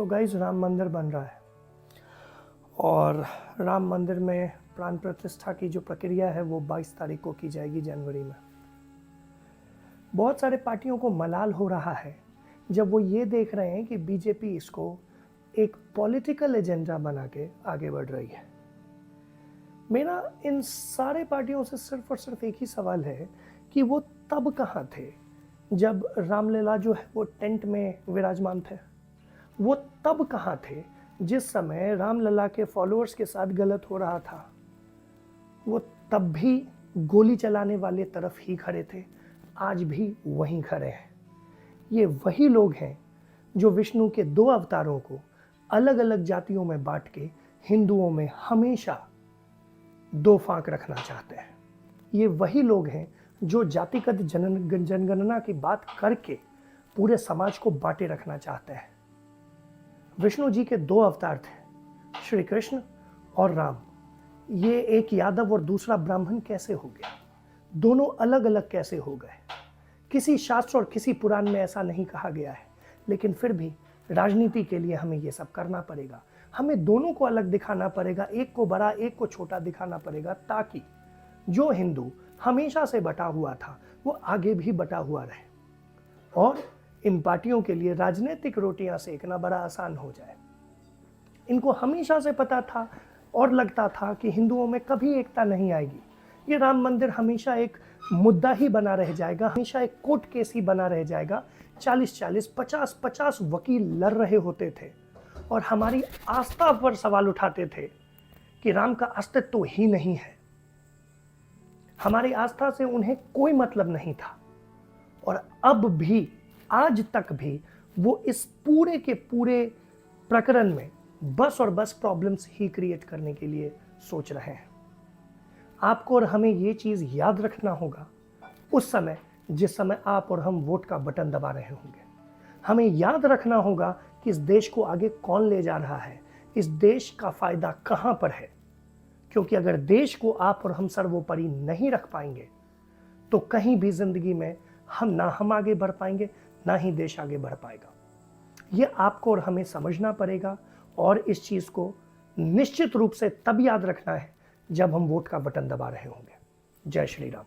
So guys, Ram मंदिर बन रहा है और राम मंदिर में प्राण प्रतिष्ठा की जो प्रक्रिया है वो 22 तारीख को की जाएगी जनवरी में। बहुत सारे पार्टियों को मलाल हो रहा है जब वो ये देख रहे हैं कि बीजेपी इसको एक पॉलिटिकल एजेंडा बना के आगे बढ़ रही है। मेरा इन सारे पार्टियों से सिर्फ और सिर्फ एक ही सवाल है कि वो तब कहाँ थे जब रामलला जो है वो टेंट में विराजमान थे। वो तब कहाँ थे जिस समय रामलला के फॉलोअर्स के साथ गलत हो रहा था। वो तब भी गोली चलाने वाले तरफ ही खड़े थे, आज भी वहीं खड़े हैं। ये वही लोग हैं जो विष्णु के 2 अवतारों को अलग अलग जातियों में बांट के हिंदुओं में हमेशा 2 फांक रखना चाहते हैं। ये वही लोग हैं जो जातिगत जनगणना की बात करके पूरे समाज को बांटे रखना चाहते हैं। विष्णु जी के 2 अवतार थे, श्री कृष्ण और राम। ये एक यादव और दूसरा ब्राह्मण कैसे हो गया? दोनों अलग अलग कैसे हो गए? किसी शास्त्र और किसी पुराण में ऐसा नहीं कहा गया है, लेकिन फिर भी राजनीति के लिए हमें ये सब करना पड़ेगा। हमें दोनों को अलग दिखाना पड़ेगा, एक को बड़ा एक को छोटा दिखाना पड़ेगा, ताकि जो हिंदू हमेशा से बटा हुआ था वो आगे भी बटा हुआ रहे और इन पार्टियों के लिए राजनीतिक रोटियां सेकना बड़ा आसान हो जाए। इनको हमेशा से पता था और लगता था कि हिंदुओं में कभी एकता नहीं आएगी। ये राम मंदिर हमेशा एक मुद्दा ही बना रह जाएगा, हमेशा एक कोर्ट केस ही बना रह जाएगा। 40-40, 50-50 वकील लड़ रहे होते थे और हमारी आस्था पर सवाल उठाते थे कि राम का अस्तित्व ही नहीं है। हमारी आस्था से उन्हें कोई मतलब नहीं था और अब भी, आज तक भी वो इस पूरे के पूरे प्रकरण में बस और बस प्रॉब्लम्स ही क्रिएट करने के लिए सोच रहे हैं। आपको और हमें ये चीज़ याद रखना होगा उस समय जिस समय आप और हम वोट का बटन दबा रहे होंगे। हमें याद रखना होगा कि इस देश को आगे कौन ले जा रहा है, इस देश का फायदा कहाँ पर है। क्योंकि अगर देश को आप और हम सर्वोपरि नहीं रख पाएंगे तो कहीं भी जिंदगी में हम आगे बढ़ पाएंगे, ना ही देश आगे बढ़ पाएगा। ये आपको और हमें समझना पड़ेगा और इस चीज़ को निश्चित रूप से तब याद रखना है जब हम वोट का बटन दबा रहे होंगे। जय श्री राम।